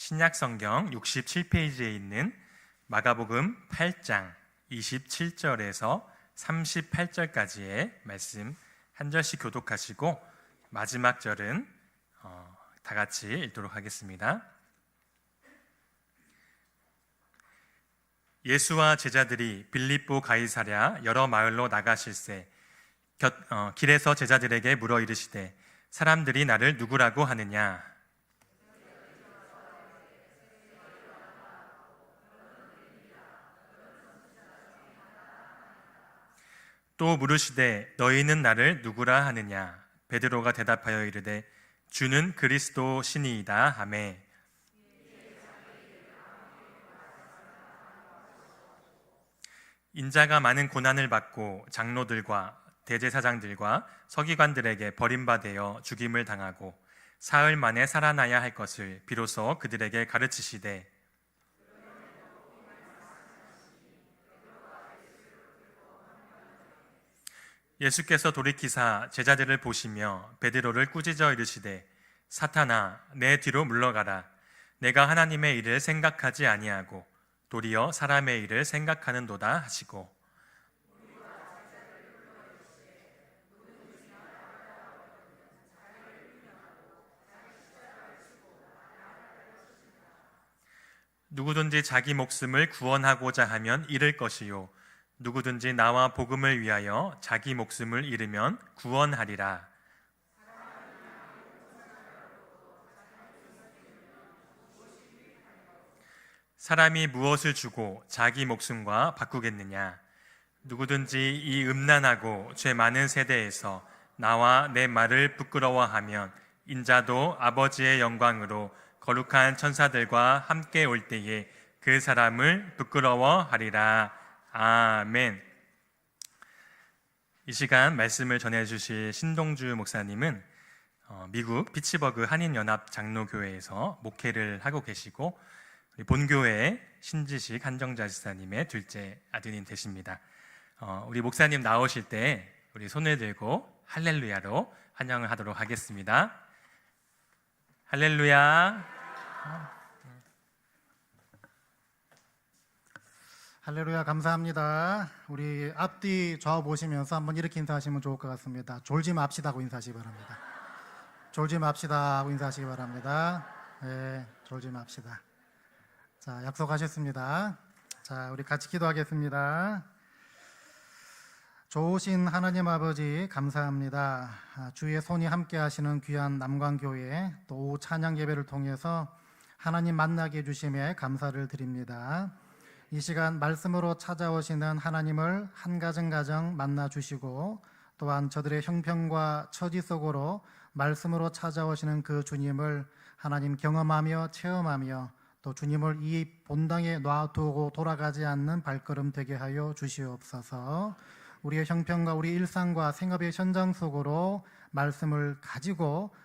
신약 성경 67페이지에 있는 마가복음 8장 27절에서 38절까지의 말씀 한 절씩 교독하시고 마지막 절은 다 같이 읽도록 하겠습니다. 예수와 제자들이 빌립보 가이사랴 여러 마을로 나가실새 길에서 제자들에게 물어 이르시되 사람들이 나를 누구라고 하느냐? 또 물으시되 너희는 나를 누구라 하느냐? 베드로가 대답하여 이르되 주는 그리스도 신이이다 하매 인자가 많은 고난을 받고 장로들과 대제사장들과 서기관들에게 버림받아 죽임을 당하고 사흘 만에 살아나야 할 것을 비로소 그들에게 가르치시되 예수께서 돌이키사 제자들을 보시며 베드로를 꾸짖어 이르시되 사탄아 내 뒤로 물러가라. 내가 하나님의 일을 생각하지 아니하고 도리어 사람의 일을 생각하는도다 하시고 누구든지 자기 목숨을 구원하고자 하면 잃을 것이요 누구든지 나와 복음을 위하여 자기 목숨을 잃으면 구원하리라. 사람이 무엇을 주고 자기 목숨과 바꾸겠느냐? 누구든지 이 음란하고 죄 많은 세대에서 나와 내 말을 부끄러워하면 인자도 아버지의 영광으로 거룩한 천사들과 함께 올 때에 그 사람을 부끄러워하리라. 아멘. 이 시간 말씀을 전해주실 신동주 목사님은 미국 피츠버그 한인연합 장로교회에서 목회를 하고 계시고 본교회 신지식 한정자 지사님의 둘째 아드님 되십니다. 우리 목사님 나오실 때 우리 손을 들고 할렐루야로 환영을 하도록 하겠습니다. 할렐루야. 할렐루야, 감사합니다. 우리 앞뒤 좌우 보시면서 한번 이렇게 인사하시면 좋을 것 같습니다. 졸지 맙시다 하고 인사하시기 바랍니다. 졸지 맙시다 하고 인사하시기 바랍니다. 네, 졸지 맙시다. 자, 약속하셨습니다. 자, 우리 같이 기도하겠습니다. 좋으신 하나님 아버지 감사합니다. 주의 손이 함께 하시는 귀한 남광교회 또 찬양 예배를 통해서 하나님 만나게 해주심에 감사를 드립니다. 이 시간 말씀으로 찾아오시는 하나님을 한 가정 가정 만나 주시고 또한 저들의 형편과 처지 속으로 말씀으로 찾아오시는 그 주님을 하나님 경험하며 체험하며 또 주님을 이 본당에 놔두고 돌아가지 않는 발걸음 되게 하여 주시옵소서. 우리의 형편과 우리 일상과 생업의 현장 속으로 말씀을 가지고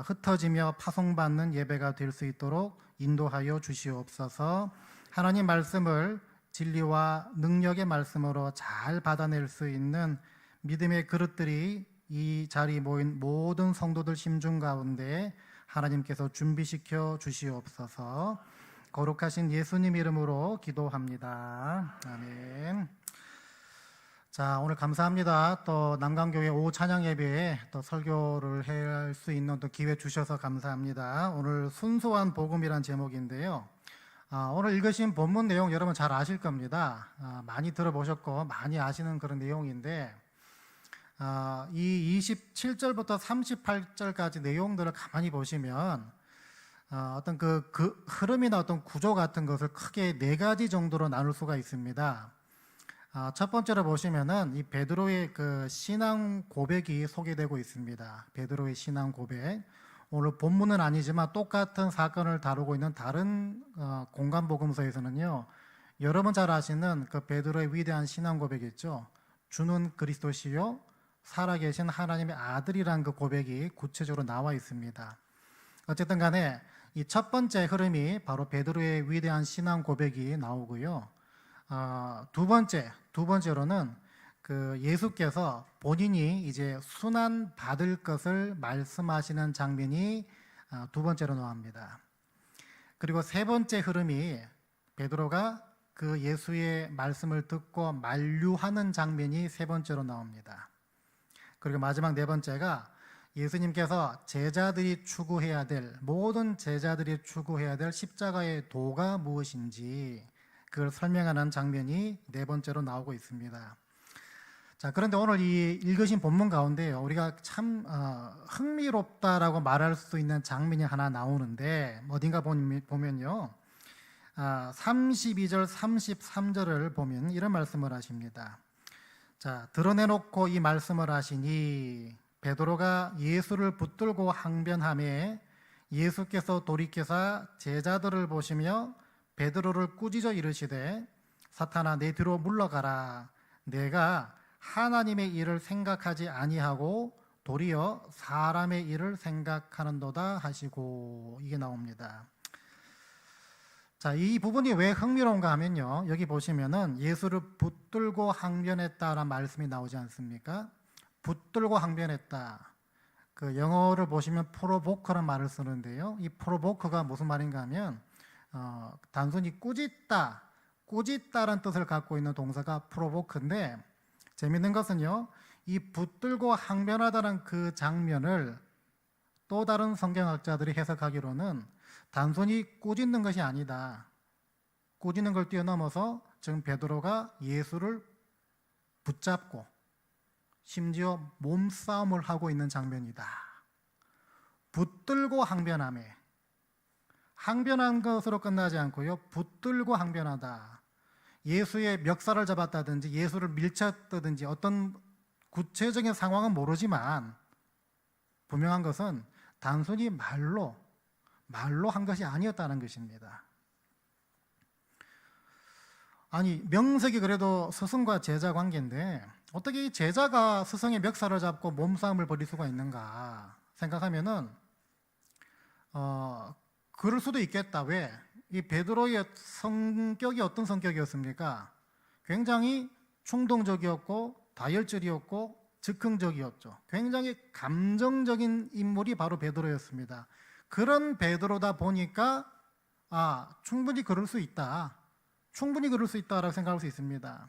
흩어지며 파송받는 예배가 될 수 있도록 인도하여 주시옵소서. 하나님 말씀을 진리와 능력의 말씀으로 잘 받아낼 수 있는 믿음의 그릇들이 이 자리에 모인 모든 성도들 심중 가운데 하나님께서 준비시켜 주시옵소서. 거룩하신 예수님 이름으로 기도합니다. 아멘. 자, 오늘 감사합니다. 또 남강교회 오후 찬양 예배에 또 설교를 할 수 있는 또 기회 주셔서 감사합니다. 오늘 순수한 복음이란 제목인데요. 오늘 읽으신 본문 내용 여러분 잘 아실 겁니다. 많이 들어보셨고 많이 아시는 그런 내용인데 이 27절부터 38절까지 내용들을 가만히 보시면 어떤 그 흐름이나 어떤 구조 같은 것을 크게 네 가지 정도로 나눌 수가 있습니다. 첫 번째로 보시면은 이 베드로의 그 신앙 고백이 소개되고 있습니다. 베드로의 신앙 고백. 오늘 본문은 아니지만 똑같은 사건을 다루고 있는 다른 공간 복음서에서는요, 여러분 잘 아시는 그 베드로의 위대한 신앙 고백이 있죠. 주는 그리스도시요 살아계신 하나님의 아들이라는 그 고백이 구체적으로 나와 있습니다. 어쨌든 간에 이 첫 번째 흐름이 바로 베드로의 위대한 신앙 고백이 나오고요. 두 번째로는 그 예수께서 본인이 이제 순환 받을 것을 말씀하시는 장면이 두 번째로 나옵니다. 그리고 세 번째 흐름이 베드로가 그 예수의 말씀을 듣고 만류하는 장면이 세 번째로 나옵니다. 그리고 마지막 네 번째가 예수님께서 제자들이 추구해야 될, 모든 제자들이 추구해야 될 십자가의 도가 무엇인지 그걸 설명하는 장면이 네 번째로 나오고 있습니다. 자, 그런데 오늘 이 읽으신 본문 가운데요, 우리가 참 흥미롭다라고 말할 수 있는 장면이 하나 나오는데 어딘가 보면요, 32절 33절을 보면 이런 말씀을 하십니다. 자, 드러내놓고 이 말씀을 하시니 베드로가 예수를 붙들고 항변하매 예수께서 돌이켜서 제자들을 보시며 베드로를 꾸짖어 이르시되 사탄아 내 뒤로 물러가라. 내가 하나님의 일을 생각하지 아니하고 도리어 사람의 일을 생각하는도다 하시고, 이게 나옵니다. 자, 이 부분이 왜 흥미로운가 하면요, 여기 보시면은 예수를 붙들고 항변했다라는 말씀이 나오지 않습니까? 붙들고 항변했다. 그 영어를 보시면 프로보크라는 말을 쓰는데요, 이 프로보크가 무슨 말인가 하면 단순히 꾸짖다라는 뜻을 갖고 있는 동사가 프로보크인데, 재밌는 것은요, 이 붙들고 항변하다는 그 장면을 또 다른 성경학자들이 해석하기로는 단순히 꾸짖는 것이 아니다. 꾸짖는 걸 뛰어넘어서 지금 베드로가 예수를 붙잡고 심지어 몸싸움을 하고 있는 장면이다. 붙들고 항변하며, 항변한 것으로 끝나지 않고요, 붙들고 항변하다. 예수의 멱살을 잡았다든지 예수를 밀쳤다든지 어떤 구체적인 상황은 모르지만 분명한 것은 단순히 말로 한 것이 아니었다는 것입니다. 아니, 명색이 그래도 스승과 제자 관계인데 어떻게 이 제자가 스승의 멱살을 잡고 몸싸움을 벌일 수가 있는가 생각하면은 그럴 수도 있겠다. 왜? 이 베드로의 성격이 어떤 성격이었습니까? 굉장히 충동적이었고 다혈질이었고 즉흥적이었죠. 굉장히 감정적인 인물이 바로 베드로였습니다. 그런 베드로다 보니까 충분히 그럴 수 있다. 충분히 그럴 수 있다라고 생각할 수 있습니다.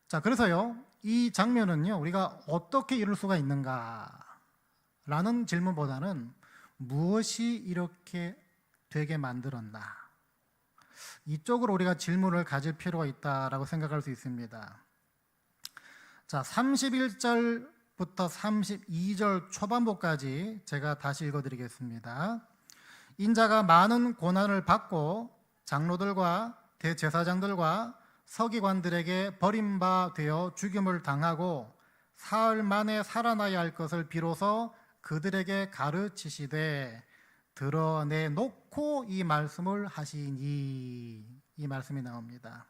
자, 그래서요, 이 장면은요, 우리가 어떻게 이룰 수가 있는가 라는 질문보다는 무엇이 이렇게 되게 만들었나, 이쪽으로 우리가 질문을 가질 필요가 있다라고 생각할 수 있습니다. 자, 31절부터 32절 초반부까지 제가 다시 읽어드리겠습니다. 인자가 많은 고난을 받고 장로들과 대제사장들과 서기관들에게 버림받아 죽임을 당하고 사흘 만에 살아나야 할 것을 비로소 그들에게 가르치시되 드러내놓고 이 말씀을 하시니, 이 말씀이 나옵니다.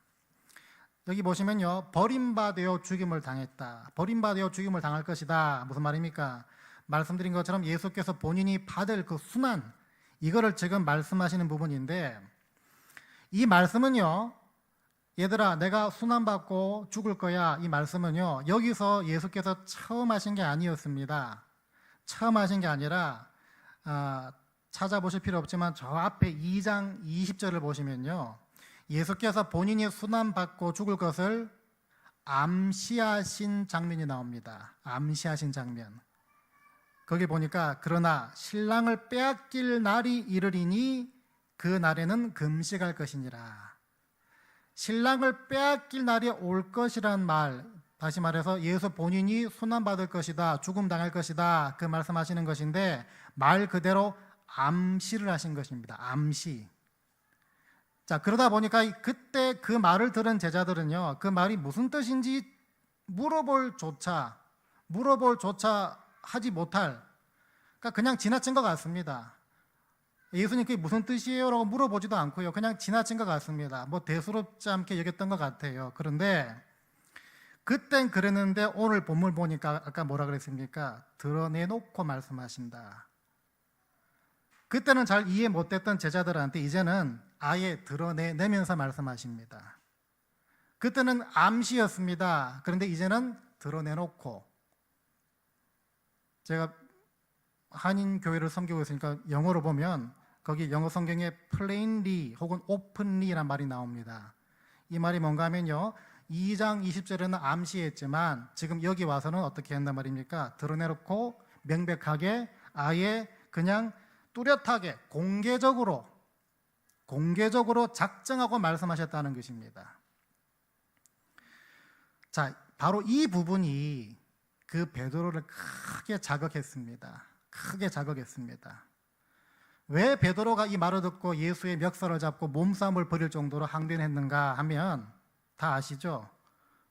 여기 보시면요, 버림받아 죽임을 당했다, 버림받아 죽임을 당할 것이다. 무슨 말입니까? 말씀드린 것처럼 예수께서 본인이 받을 그 순환, 이거를 지금 말씀하시는 부분인데, 이 말씀은요, 얘들아 내가 순환받고 죽을 거야, 이 말씀은요, 여기서 예수께서 처음 하신 게 아니었습니다. 처음 하신 게 아니라 찾아보실 필요 없지만 저 앞에 2장 20절을 보시면요, 예수께서 본인이 순환받고 죽을 것을 암시하신 장면이 나옵니다. 암시하신 장면. 거기 보니까 그러나 신랑을 빼앗길 날이 이르리니 그 날에는 금식할 것이니라. 신랑을 빼앗길 날이 올 것이란 말, 다시 말해서 예수 본인이 순환받을 것이다, 죽음 당할 것이다, 그 말씀하시는 것인데 말 그대로 암시를 하신 것입니다. 암시. 자, 그러다 보니까 그때 그 말을 들은 제자들은요, 그 말이 무슨 뜻인지 물어볼 조차 하지 못할, 그러니까 그냥 지나친 것 같습니다. 예수님 그게 무슨 뜻이에요? 라고 물어보지도 않고요, 그냥 지나친 것 같습니다. 뭐 대수롭지 않게 여겼던 것 같아요. 그런데 그땐 그랬는데 오늘 본문 보니까 아까 뭐라 그랬습니까? 드러내놓고 말씀하신다. 그때는 잘 이해 못했던 제자들한테 이제는 아예 드러내면서 말씀하십니다. 그때는 암시였습니다. 그런데 이제는 드러내놓고. 제가 한인 교회를 섬기고 있으니까 영어로 보면 거기 영어 성경에 plainly 혹은 openly란 말이 나옵니다. 이 말이 뭔가 하면요, 2장 20절에는 암시했지만 지금 여기 와서는 어떻게 한단 말입니까? 드러내놓고 명백하게 아예 그냥 뚜렷하게 공개적으로 작정하고 말씀하셨다는 것입니다. 자, 바로 이 부분이 그 베드로를 크게 자극했습니다. 왜 베드로가 이 말을 듣고 예수의 멱살을 잡고 몸싸움을 벌일 정도로 항변했는가 하면 다 아시죠?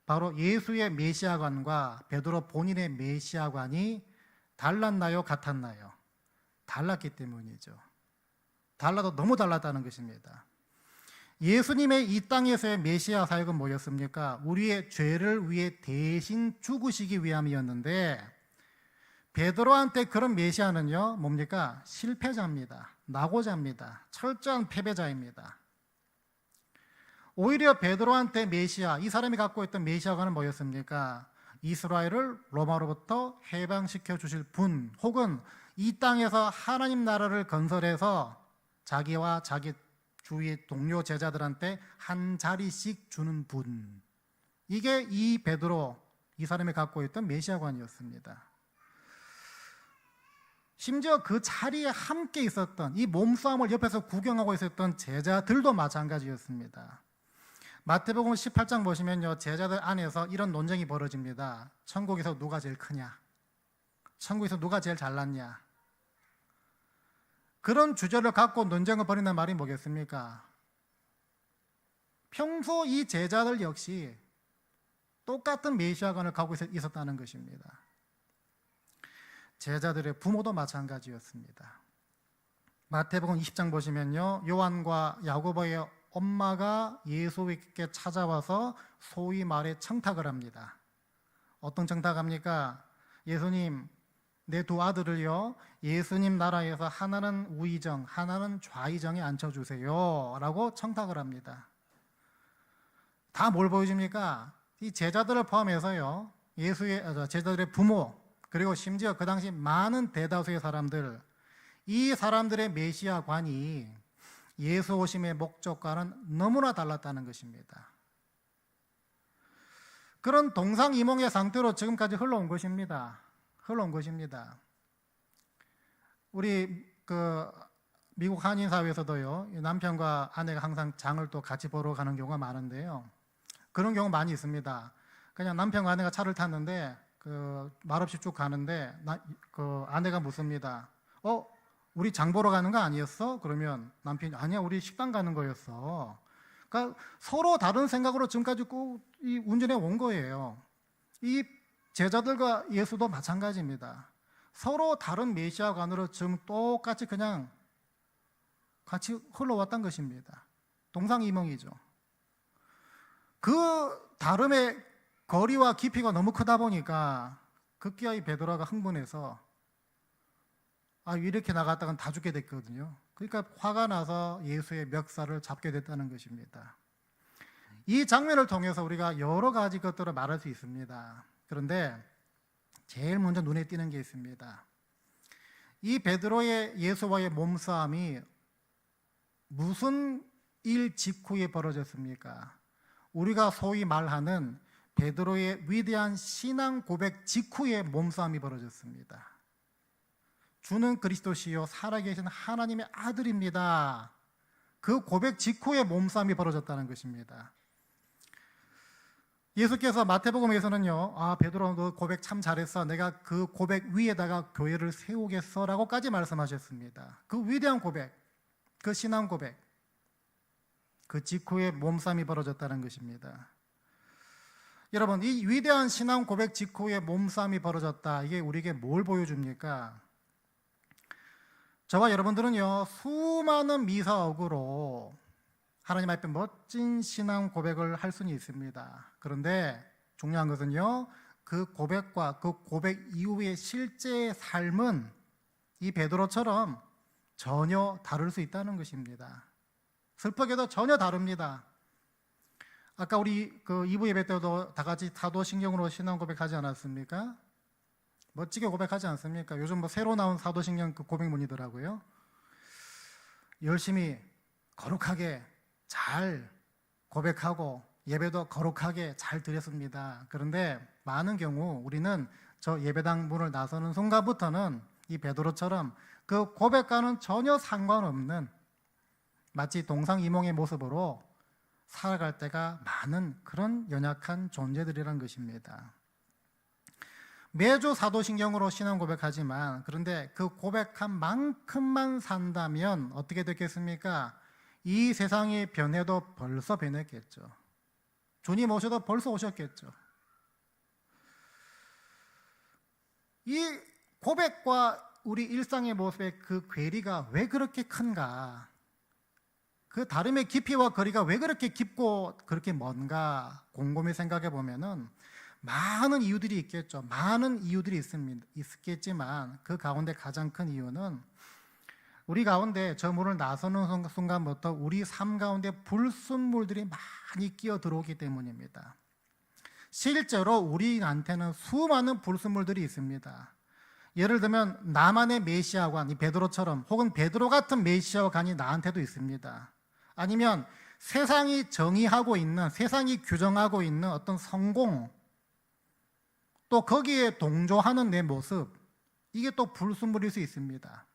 바로 예수의 메시아관과 베드로 본인의 메시아관이 달랐나요? 같았나요? 달랐기 때문이죠. 달라도 너무 달랐다는 것입니다. 예수님의 이 땅에서의 메시아 사역은 뭐였습니까? 우리의 죄를 위해 대신 죽으시기 위함이었는데 베드로한테 그런 메시아는요, 뭡니까? 실패자입니다. 낙오자입니다. 철저한 패배자입니다. 오히려 베드로한테 메시아, 이 사람이 갖고 있던 메시아관은 뭐였습니까? 이스라엘을 로마로부터 해방시켜 주실 분, 혹은 이 땅에서 하나님 나라를 건설해서 자기와 자기 주위 동료 제자들한테 한 자리씩 주는 분. 이게 이 베드로, 이 사람이 갖고 있던 메시아관이었습니다. 심지어 그 자리에 함께 있었던, 이 몸싸움을 옆에서 구경하고 있었던 제자들도 마찬가지였습니다. 마태복음 18장 보시면요, 제자들 안에서 이런 논쟁이 벌어집니다. 천국에서 누가 제일 크냐? 천국에서 누가 제일 잘났냐? 그런 주제를 갖고 논쟁을 벌이는 말이 뭐겠습니까? 평소 이 제자들 역시 똑같은 메시아관을 갖고 있었다는 것입니다. 제자들의 부모도 마찬가지였습니다. 마태복음 20장 보시면요, 요한과 야고보의 엄마가 예수께 찾아와서 소위 말해 청탁을 합니다. 어떤 청탁합니까? 예수님, 내 두 아들을요, 예수님 나라에서 하나는 우의정, 하나는 좌의정에 앉혀주세요 라고 청탁을 합니다. 다 뭘 보여줍니까? 이 제자들을 포함해서요, 제자들의 부모, 그리고 심지어 그 당시 많은 대다수의 사람들, 이 사람들의 메시아관이 예수 오심의 목적과는 너무나 달랐다는 것입니다. 그런 동상이몽의 상태로 지금까지 흘러온 것입니다. 우리 미국 한인 사회에서도요, 남편과 아내가 항상 장을 또 같이 보러 가는 경우가 많은데요, 그런 경우 많이 있습니다. 그냥 남편과 아내가 차를 탔는데 말없이 쭉 가는데 아내가 묻습니다. 우리 장 보러 가는 거 아니었어? 그러면 남편이 아니야, 우리 식당 가는 거였어. 그러니까 서로 다른 생각으로 지금까지 꼭 이 운전해 온 거예요. 이 제자들과 예수도 마찬가지입니다. 서로 다른 메시아관으로 지금 똑같이 그냥 같이 흘러왔던 것입니다. 동상이몽이죠. 그 다름의 거리와 깊이가 너무 크다 보니까 급기야 이 베드로가 흥분해서 이렇게 나갔다간 다 죽게 됐거든요. 그러니까 화가 나서 예수의 멱살을 잡게 됐다는 것입니다. 이 장면을 통해서 우리가 여러 가지 것들을 말할 수 있습니다. 그런데 제일 먼저 눈에 띄는 게 있습니다. 이 베드로의 예수와의 몸싸움이 무슨 일 직후에 벌어졌습니까? 우리가 소위 말하는 베드로의 위대한 신앙 고백 직후에 몸싸움이 벌어졌습니다. 주는 그리스도시요 살아계신 하나님의 아들입니다. 그 고백 직후에 몸싸움이 벌어졌다는 것입니다. 예수께서 마태복음에서는요, 베드로 너 고백 참 잘했어, 내가 그 고백 위에다가 교회를 세우겠어 라고까지 말씀하셨습니다. 그 위대한 고백, 그 신앙 고백, 그 직후에 몸싸움이 벌어졌다는 것입니다. 여러분, 이 위대한 신앙 고백 직후에 몸싸움이 벌어졌다, 이게 우리에게 뭘 보여줍니까? 저와 여러분들은요, 수많은 미사억으로 하나님 앞에 멋진 신앙 고백을 할 수는 있습니다. 그런데 중요한 것은요, 그 고백과 그 고백 이후의 실제의 삶은 이 베드로처럼 전혀 다를 수 있다는 것입니다. 슬프게도 전혀 다릅니다. 아까 우리 2부 예배 때도 다 같이 사도신경으로 신앙 고백하지 않았습니까? 멋지게 고백하지 않습니까? 요즘 새로 나온 사도신경 그 고백문이더라고요. 열심히 거룩하게 잘 고백하고 예배도 거룩하게 잘 드렸습니다. 그런데 많은 경우 우리는 저 예배당 문을 나서는 순간부터는 이 베드로처럼 그 고백과는 전혀 상관없는 마치 동상이몽의 모습으로 살아갈 때가 많은 그런 연약한 존재들이란 것입니다. 매주 사도신경으로 신앙 고백하지만 그런데 그 고백한 만큼만 산다면 어떻게 됐겠습니까? 이 세상이 변해도 벌써 변했겠죠. 주님 오셔도 벌써 오셨겠죠. 이 고백과 우리 일상의 모습의 그 괴리가 왜 그렇게 큰가? 그 다름의 깊이와 거리가 왜 그렇게 깊고 그렇게 먼가 곰곰이 생각해 보면은 많은 이유들이 있겠죠. 많은 이유들이 있겠지만 그 가운데 가장 큰 이유는 우리 가운데 저 문을 나서는 순간부터 우리 삶 가운데 불순물들이 많이 끼어 들어오기 때문입니다. 실제로 우리한테는 수많은 불순물들이 있습니다. 예를 들면 나만의 메시아관, 이 베드로처럼 혹은 베드로 같은 메시아관이 나한테도 있습니다. 아니면 세상이 정의하고 있는, 세상이 규정하고 있는 어떤 성공, 또 거기에 동조하는 내 모습, 이게 또 불순물일 수 있습니다.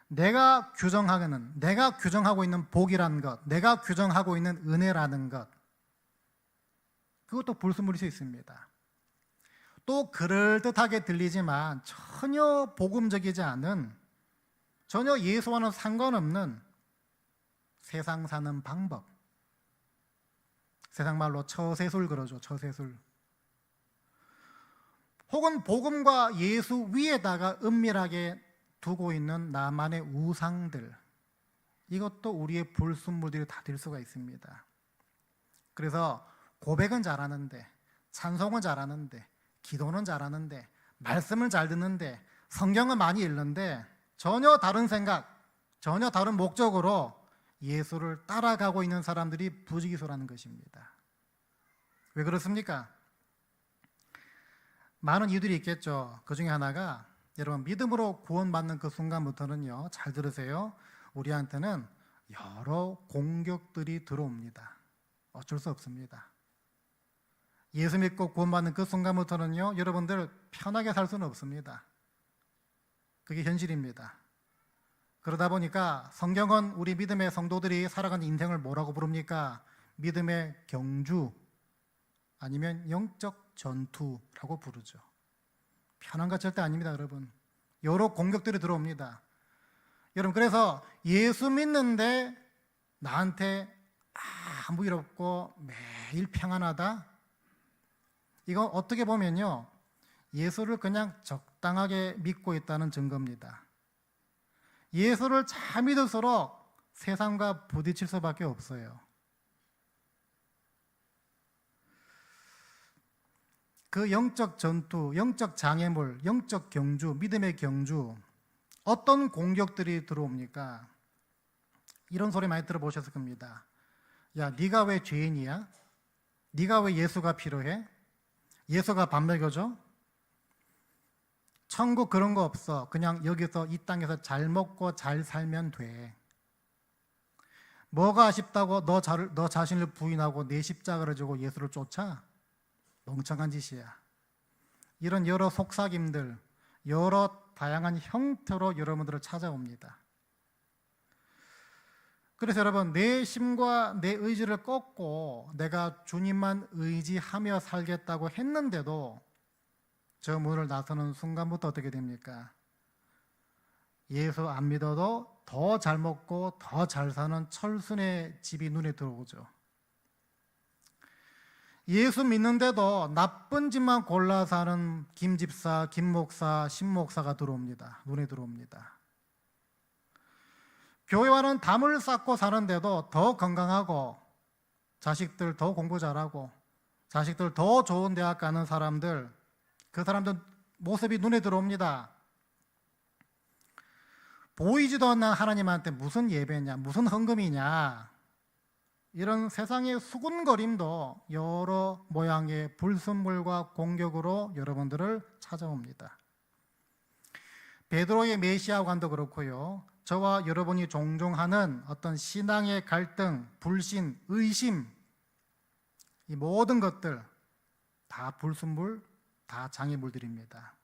내가 규정하고 있는 복이라는 것, 내가 규정하고 있는 은혜라는 것, 그것도 불순물일 수 있습니다. 또 그럴듯하게 들리지만 전혀 복음적이지 않은, 전혀 예수와는 상관없는 세상 사는 방법, 세상 말로 처세술 그러죠. 처세술. 혹은 복음과 예수 위에다가 은밀하게 두고 있는 나만의 우상들, 이것도 우리의 불순물들이 다 될 수가 있습니다. 그래서 고백은 잘하는데, 찬송은 잘하는데, 기도는 잘하는데, 말씀은 잘 듣는데, 성경은 많이 읽는데 전혀 다른 생각, 전혀 다른 목적으로 예수를 따라가고 있는 사람들이 부지기수라는 것입니다. 왜 그렇습니까? 많은 이유들이 있겠죠. 그 중에 하나가 여러분 믿음으로 구원받는 그 순간부터는요, 잘 들으세요. 우리한테는 여러 공격들이 들어옵니다. 어쩔 수 없습니다. 예수 믿고 구원받는 그 순간부터는요, 여러분들 편하게 살 수는 없습니다. 그게 현실입니다. 그러다 보니까 성경은 우리 믿음의 성도들이 살아가는 인생을 뭐라고 부릅니까? 믿음의 경주 아니면 영적 전투라고 부르죠. 편한 거 절대 아닙니다, 여러분. 여러 공격들이 들어옵니다. 여러분, 그래서 예수 믿는데 나한테 아무 일 없고 매일 평안하다? 이건 어떻게 보면요, 예수를 그냥 적당하게 믿고 있다는 증거입니다. 예수를 잘 믿을수록 세상과 부딪힐 수밖에 없어요. 그 영적 전투, 영적 장애물, 영적 경주, 믿음의 경주, 어떤 공격들이 들어옵니까? 이런 소리 많이 들어보셨을 겁니다. 야, 네가 왜 죄인이야? 네가 왜 예수가 필요해? 예수가 밥 먹여줘? 천국 그런 거 없어. 그냥 여기서 이 땅에서 잘 먹고 잘 살면 돼. 뭐가 아쉽다고 너 자신을 부인하고 내 십자가를 지고 예수를 쫓아? 멍청한 짓이야. 이런 여러 속삭임들, 여러 다양한 형태로 여러분들을 찾아옵니다. 그래서 여러분, 내 심과 내 의지를 꺾고 내가 주님만 의지하며 살겠다고 했는데도 저 문을 나서는 순간부터 어떻게 됩니까? 예수 안 믿어도 더 잘 먹고 더 잘 사는 철순의 집이 눈에 들어오죠. 예수 믿는데도 나쁜 짓만 골라 사는 김집사, 김목사, 신목사가 들어옵니다. 눈에 들어옵니다. 교회와는 담을 쌓고 사는데도 더 건강하고 자식들 더 공부 잘하고 자식들 더 좋은 대학 가는 사람들, 그 사람들 모습이 눈에 들어옵니다. 보이지도 않는 하나님한테 무슨 예배냐, 무슨 헌금이냐, 이런 세상의 수군거림도 여러 모양의 불순물과 공격으로 여러분들을 찾아옵니다. 베드로의 메시아관도 그렇고요, 저와 여러분이 종종 하는 어떤 신앙의 갈등, 불신, 의심, 이 모든 것들 다 불순물, 다 장애물들입니다.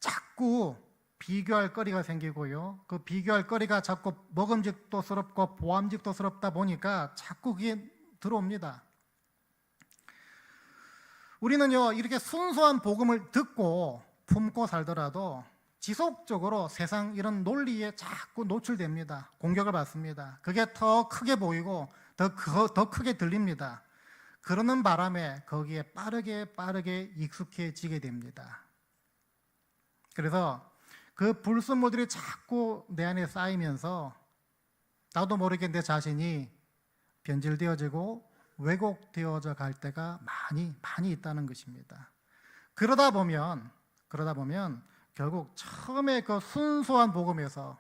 자꾸 비교할 거리가 생기고요. 그 비교할 거리가 자꾸 먹음직도 스럽고 보암직도 스럽다 보니까 자꾸 그게 들어옵니다. 우리는요, 이렇게 순수한 복음을 듣고 품고 살더라도 지속적으로 세상 이런 논리에 자꾸 노출됩니다. 공격을 받습니다. 그게 더 크게 보이고 더 크게 들립니다. 그러는 바람에 거기에 빠르게 익숙해지게 됩니다. 그래서 그 불순물들이 자꾸 내 안에 쌓이면서 나도 모르게 내 자신이 변질되어지고 왜곡되어져 갈 때가 많이 있다는 것입니다. 그러다 보면 결국 처음에 그 순수한 복음에서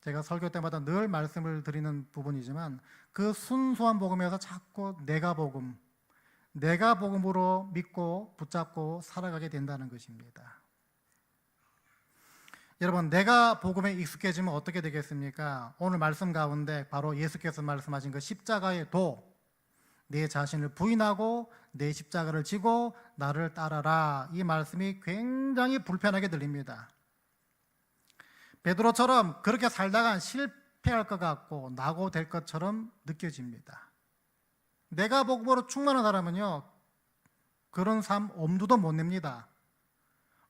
제가 설교 때마다 늘 말씀을 드리는 부분이지만 그 순수한 복음에서 자꾸 내가 복음으로 믿고 붙잡고 살아가게 된다는 것입니다. 여러분, 내가 복음에 익숙해지면 어떻게 되겠습니까? 오늘 말씀 가운데 바로 예수께서 말씀하신 그 십자가의 도, 내 자신을 부인하고 내 십자가를 지고 나를 따라라, 이 말씀이 굉장히 불편하게 들립니다. 베드로처럼 그렇게 살다가 실패할 것 같고 낙오될 것처럼 느껴집니다. 내가 복음으로 충만한 사람은요, 그런 삶 엄두도 못 냅니다.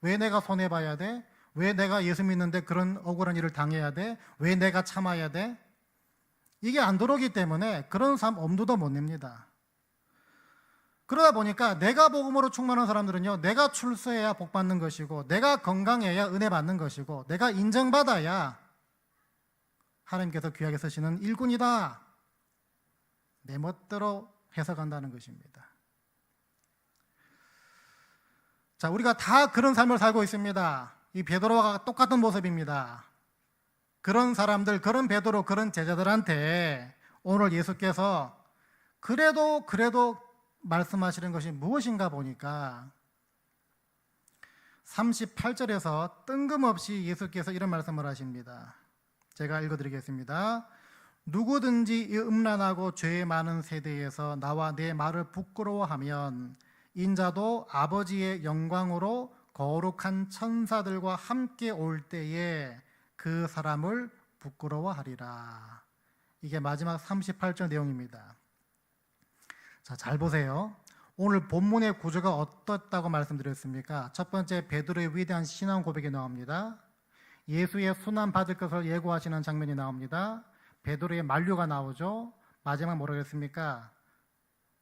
왜 내가 손해봐야 돼? 왜 내가 예수 믿는데 그런 억울한 일을 당해야 돼? 왜 내가 참아야 돼? 이게 안 들어오기 때문에 그런 삶 엄두도 못 냅니다. 그러다 보니까 내가 복음으로 충만한 사람들은요, 내가 출세해야 복 받는 것이고, 내가 건강해야 은혜 받는 것이고, 내가 인정받아야 하나님께서 귀하게 쓰시는 일꾼이다, 내 멋대로 해석한다는 것입니다. 자, 우리가 다 그런 삶을 살고 있습니다. 이 베드로와 똑같은 모습입니다. 그런 사람들, 그런 베드로, 그런 제자들한테 오늘 예수께서 그래도 말씀하시는 것이 무엇인가 보니까 38절에서 뜬금없이 예수께서 이런 말씀을 하십니다. 제가 읽어드리겠습니다. 누구든지 이 음란하고 죄 많은 세대에서 나와 내 말을 부끄러워하면 인자도 아버지의 영광으로 거룩한 천사들과 함께 올 때에 그 사람을 부끄러워하리라. 이게 마지막 38절 내용입니다. 자, 잘 보세요. 오늘 본문의 구조가 어떻다고 말씀드렸습니까? 첫 번째, 베드로의 위대한 신앙 고백이 나옵니다. 예수의 순환 받을 것을 예고하시는 장면이 나옵니다. 베드로의 만류가 나오죠. 마지막 뭐라고 했습니까?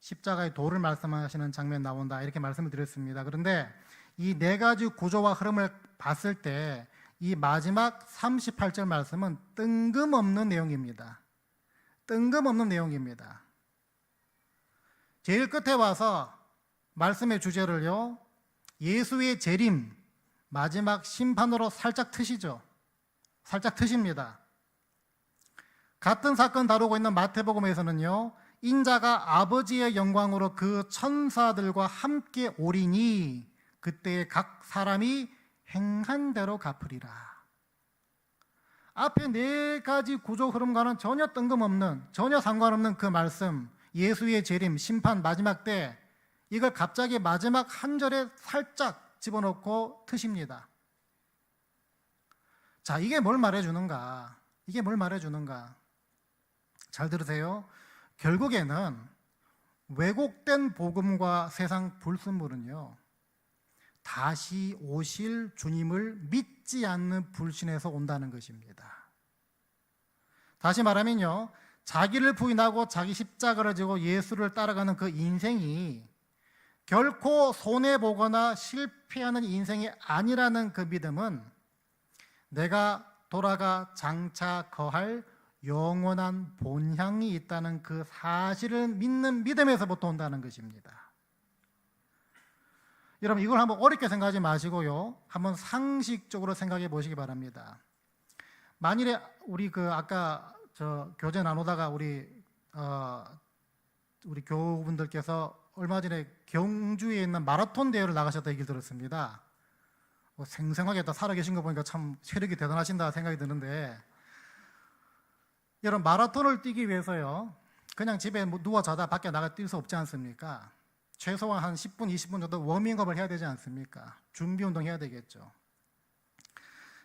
십자가의 도를 말씀하시는 장면 나온다, 이렇게 말씀을 드렸습니다. 그런데 이 네 가지 구조와 흐름을 봤을 때 이 마지막 38절 말씀은 뜬금없는 내용입니다. 제일 끝에 와서 말씀의 주제를요, 예수의 재림, 마지막 심판으로 살짝 트시죠. 살짝 트십니다. 같은 사건 다루고 있는 마태복음에서는요, 인자가 아버지의 영광으로 그 천사들과 함께 오리니 그때 각 사람이 행한 대로 갚으리라. 앞에 네 가지 구조 흐름과는 전혀 뜬금없는, 전혀 상관없는 그 말씀, 예수의 재림, 심판 마지막 때, 이걸 갑자기 마지막 한 절에 살짝 집어넣고 트십니다. 자, 이게 뭘 말해주는가? 잘 들으세요. 결국에는 왜곡된 복음과 세상 불순물은요, 다시 오실 주님을 믿지 않는 불신에서 온다는 것입니다. 다시 말하면요, 자기를 부인하고 자기 십자가를 지고 예수를 따라가는 그 인생이 결코 손해보거나 실패하는 인생이 아니라는 그 믿음은 내가 돌아가 장차 거할 영원한 본향이 있다는 그 사실을 믿는 믿음에서부터 온다는 것입니다. 여러분, 이걸 한번 어렵게 생각하지 마시고요, 한번 상식적으로 생각해 보시기 바랍니다. 만일에 우리 아까 교제 나누다가 우리 교우분들께서 얼마 전에 경주에 있는 마라톤 대회를 나가셨다 얘기를 들었습니다. 생생하게 다 살아계신 거 보니까 참 체력이 대단하신다 생각이 드는데, 여러분 마라톤을 뛰기 위해서요 그냥 집에 누워 자다 밖에 나가 뛸 수 없지 않습니까? 최소한 한 10분, 20분 정도 워밍업을 해야 되지 않습니까? 준비 운동 해야 되겠죠.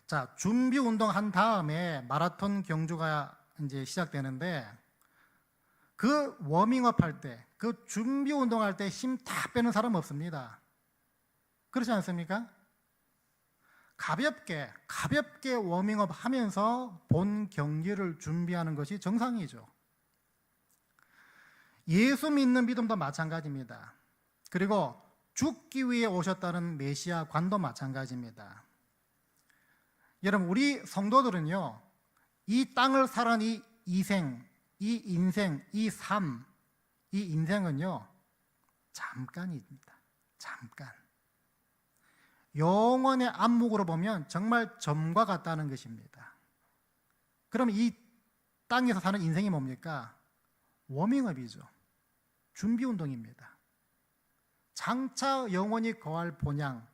자, 준비 운동 한 다음에 마라톤 경주가 이제 시작되는데, 그 워밍업 할 때, 그 준비 운동 할 때 힘 다 빼는 사람 없습니다. 그렇지 않습니까? 가볍게 워밍업 하면서 본 경기를 준비하는 것이 정상이죠. 예수 믿는 믿음도 마찬가지입니다. 그리고 죽기 위해 오셨다는 메시아 관도 마찬가지입니다. 여러분, 우리 성도들은요, 이 땅을 살아온 이 인생, 이 삶, 이 인생은요, 잠깐입니다. 잠깐. 영원의 안목으로 보면 정말 점과 같다는 것입니다. 그럼 이 땅에서 사는 인생이 뭡니까? 워밍업이죠. 준비 운동입니다. 장차 영원히 거할 본향,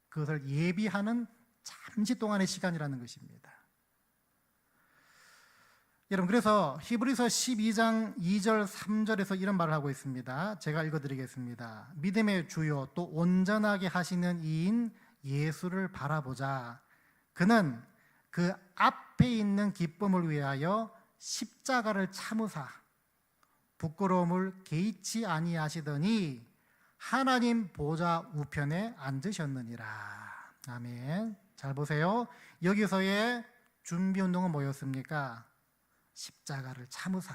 그것을 예비하는 잠시 동안의 시간이라는 것입니다. 여러분, 그래서 히브리서 12장 2절 3절에서 이런 말을 하고 있습니다. 제가 읽어드리겠습니다. 믿음의 주요 또 온전하게 하시는 이인 예수를 바라보자. 그는 그 앞에 있는 기쁨을 위하여 십자가를 참으사 부끄러움을 개의치 아니하시더니 하나님 보좌 우편에 앉으셨느니라. 아멘. 잘 보세요. 여기서의 준비 운동은 뭐였습니까? 십자가를 참으사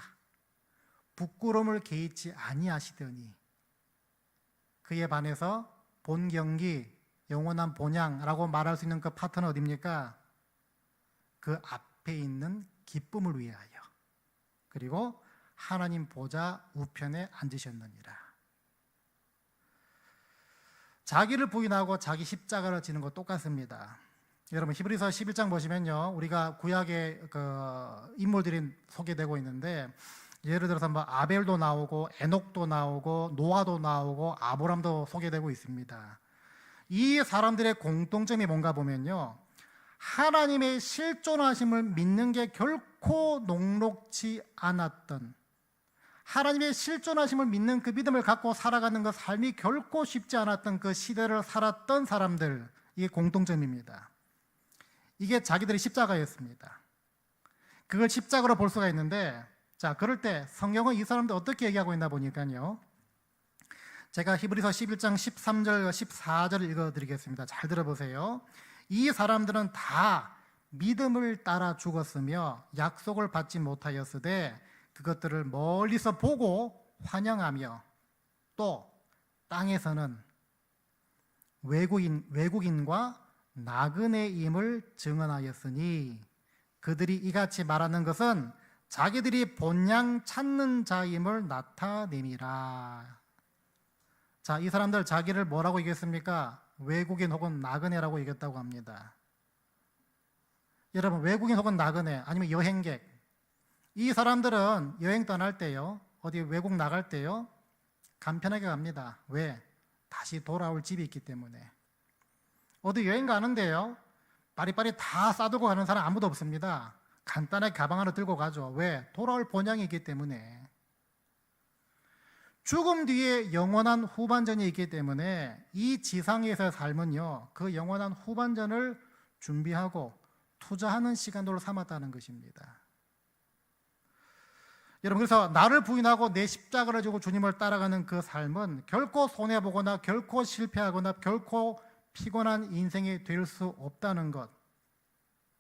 부끄러움을 개의치 아니하시더니, 그에 반해서 본 경기 영원한 본향라고 말할 수 있는 그 파트는 어디입니까? 그 앞에 있는 기쁨을 위하여, 그리고 하나님 보좌 우편에 앉으셨느니라. 자기를 부인하고 자기 십자가를 지는 것 똑같습니다. 여러분, 히브리서 11장 보시면요, 우리가 구약의 그 인물들이 소개되고 있는데, 예를 들어서 뭐 아벨도 나오고 에녹도 나오고 노아도 나오고 아브람도 소개되고 있습니다. 이 사람들의 공통점이 뭔가 보면요, 하나님의 실존하심을 믿는 게 결코 녹록지 않았던, 하나님의 실존하심을 믿는 그 믿음을 갖고 살아가는 그 삶이 결코 쉽지 않았던 그 시대를 살았던 사람들, 이게 공통점입니다. 이게 자기들의 십자가였습니다. 그걸 십자가로 볼 수가 있는데, 자, 그럴 때 성경은 이 사람들 어떻게 얘기하고 있나 보니까요, 제가 히브리서 11장 13절 14절을 읽어드리겠습니다. 잘 들어보세요. 이 사람들은 다 믿음을 따라 죽었으며 약속을 받지 못하였으되 그것들을 멀리서 보고 환영하며 또 땅에서는 외국인과 나그네임을 증언하였으니 그들이 이같이 말하는 것은 자기들이 본향 찾는 자임을 나타냄이라. 자, 이 사람들 자기를 뭐라고 얘기했습니까? 외국인 혹은 나그네라고 얘기했다고 합니다. 여러분, 외국인 혹은 나그네 아니면 여행객, 이 사람들은 여행 떠날 때요, 어디 외국 나갈 때요, 간편하게 갑니다. 왜? 다시 돌아올 집이 있기 때문에. 어디 여행 가는데요, 빠리빠리 다 싸들고 가는 사람 아무도 없습니다. 간단하게 가방 하나 들고 가죠. 왜? 돌아올 본향이 있기 때문에. 죽음 뒤에 영원한 후반전이 있기 때문에 이 지상에서의 삶은요, 그 영원한 후반전을 준비하고 투자하는 시간으로 삼았다는 것입니다. 여러분, 그래서 나를 부인하고 내 십자가를 지고 주님을 따라가는 그 삶은 결코 손해보거나 결코 실패하거나 결코 피곤한 인생이 될 수 없다는 것.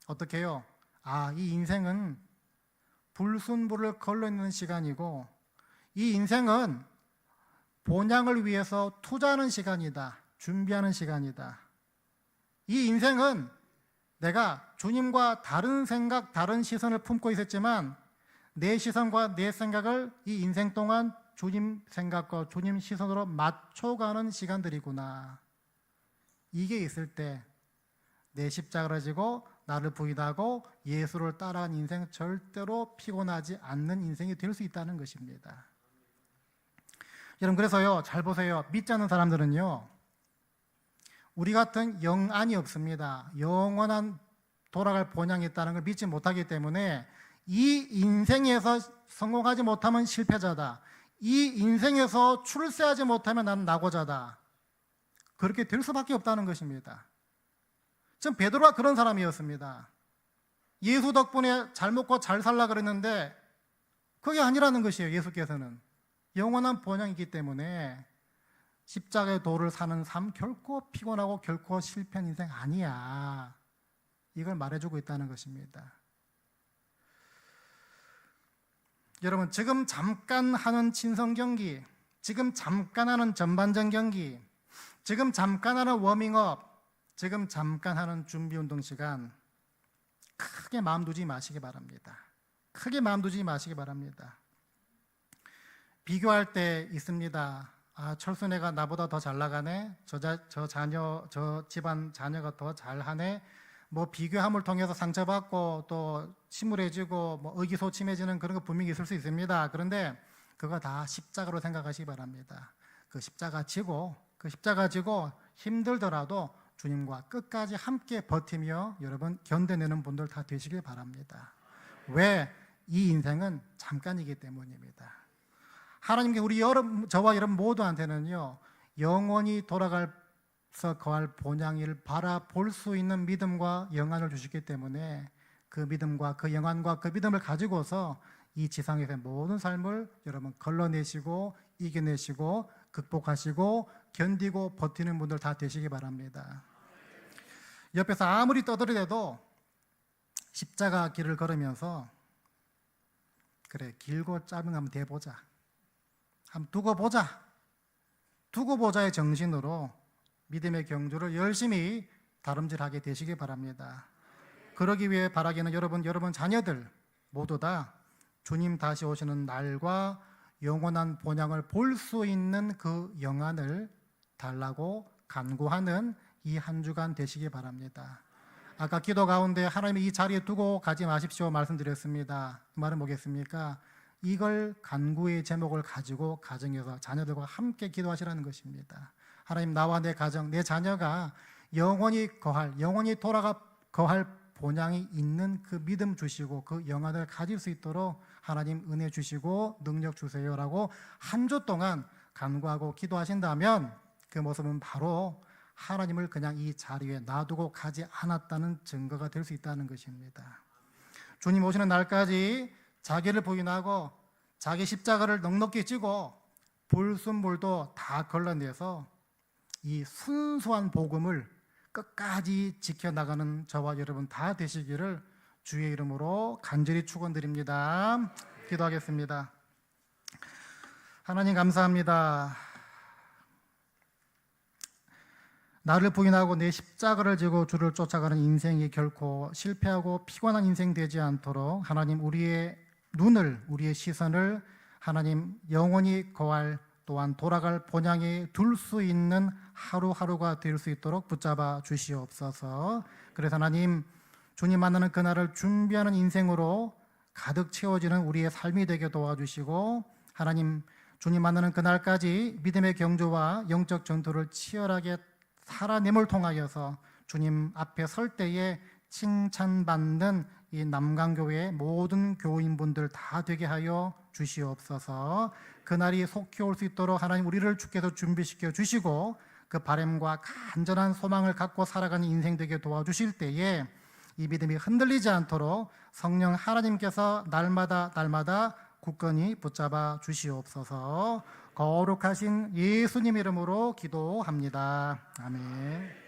어떻게 해요? 아, 이 인생은 불순물을 걸러있는 시간이고 이 인생은 본향을 위해서 투자하는 시간이다. 준비하는 시간이다. 이 인생은 내가 주님과 다른 생각, 다른 시선을 품고 있었지만 내 시선과 내 생각을 이 인생 동안 주님 생각과 주님 시선으로 맞춰가는 시간들이구나. 이게 있을 때 내 십자가를 지고 나를 부인하고 예수를 따라간 인생, 절대로 피곤하지 않는 인생이 될 수 있다는 것입니다. 여러분, 그래서요, 잘 보세요. 믿지 않는 사람들은요, 우리 같은 영안이 없습니다. 영원한 돌아갈 본향이 있다는 걸 믿지 못하기 때문에 이 인생에서 성공하지 못하면 실패자다. 이 인생에서 출세하지 못하면 나는 낙오자다. 그렇게 될 수밖에 없다는 것입니다. 전 베드로가 그런 사람이었습니다. 예수 덕분에 잘 먹고 잘 살라 그랬는데 그게 아니라는 것이에요. 예수께서는 영원한 본향이기 때문에 십자가의 도를 사는 삶 결코 피곤하고 결코 실패한 인생 아니야. 이걸 말해주고 있다는 것입니다. 여러분, 지금 잠깐 하는 친선 경기, 지금 잠깐 하는 전반전 경기, 지금 잠깐 하는 워밍업, 지금 잠깐 하는 준비 운동 시간 크게 마음 두지 마시기 바랍니다. 크게 마음 두지 마시기 바랍니다. 비교할 때 있습니다. 아, 철순애가 나보다 더 잘 나가네. 저 집안 자녀가 더 잘하네. 뭐 비교함을 통해서 상처받고 또 침울해지고 뭐 의기소침해지는 그런 거 분명히 있을 수 있습니다. 그런데 그거 다 십자가로 생각하시기 바랍니다. 그 십자가 지고 힘들더라도 주님과 끝까지 함께 버티며 여러분 견뎌내는 분들 다 되시길 바랍니다. 왜? 이 인생은 잠깐이기 때문입니다. 하나님께 저와 여러분 모두한테는요, 영원히 돌아가서 거할 본향을 바라볼 수 있는 믿음과 영안을 주시기 때문에 그 믿음과 그 영안과 그 믿음을 가지고서 이 지상에서의 모든 삶을 여러분 걸러내시고 이겨내시고 극복하시고 견디고 버티는 분들 다 되시기 바랍니다. 옆에서 아무리 떠들어대도 십자가 길을 걸으면서 그래, 길고 짧은 거 한번 대보자, 한번 두고 보자의 정신으로 믿음의 경주를 열심히 다름질하게 되시기 바랍니다. 그러기 위해 바라기는 여러분 자녀들 모두 다 주님 다시 오시는 날과 영원한 본향을 볼 수 있는 그 영안을 달라고 간구하는 이 한 주간 되시기 바랍니다. 아까 기도 가운데 하나님이 이 자리에 두고 가지 마십시오 말씀드렸습니다. 그 말은 뭐겠습니까? 이걸 간구의 제목을 가지고 가정에서 자녀들과 함께 기도하시라는 것입니다. 하나님, 나와 내 가정, 내 자녀가 영원히 거할 본향이 있는 그 믿음 주시고 그 영안을 가질 수 있도록 하나님 은혜 주시고 능력 주세요라고 한 주 동안 간구하고 기도하신다면 그 모습은 바로 하나님을 그냥 이 자리에 놔두고 가지 않았다는 증거가 될 수 있다는 것입니다. 주님 오시는 날까지 자기를 부인하고 자기 십자가를 넉넉히 쥐고 불순물도 다 걸러내서 이 순수한 복음을 끝까지 지켜나가는 저와 여러분 다 되시기를 주의 이름으로 간절히 축원드립니다. 기도하겠습니다. 하나님 감사합니다. 나를 부인하고 내 십자가를 지고 주를 쫓아가는 인생이 결코 실패하고 피곤한 인생 되지 않도록 하나님 우리의 눈을, 우리의 시선을 하나님 영원히 거할 또한 돌아갈 본향에 둘 수 있는 하루하루가 될 수 있도록 붙잡아 주시옵소서. 그래서 하나님 주님 만나는 그날을 준비하는 인생으로 가득 채워지는 우리의 삶이 되게 도와주시고 하나님 주님 만나는 그날까지 믿음의 경주와 영적 전투를 치열하게 살아냄을 통하여서 주님 앞에 설 때에 칭찬받는 이 남강교회의 모든 교인분들 다 되게 하여 주시옵소서. 그날이 속히 올 수 있도록 하나님 우리를 주께서 준비시켜 주시고 그 바람과 간절한 소망을 갖고 살아가는 인생 되게 도와주실 때에 이 믿음이 흔들리지 않도록 성령 하나님께서 날마다 굳건히 붙잡아 주시옵소서. 거룩하신 예수님 이름으로 기도합니다. 아멘.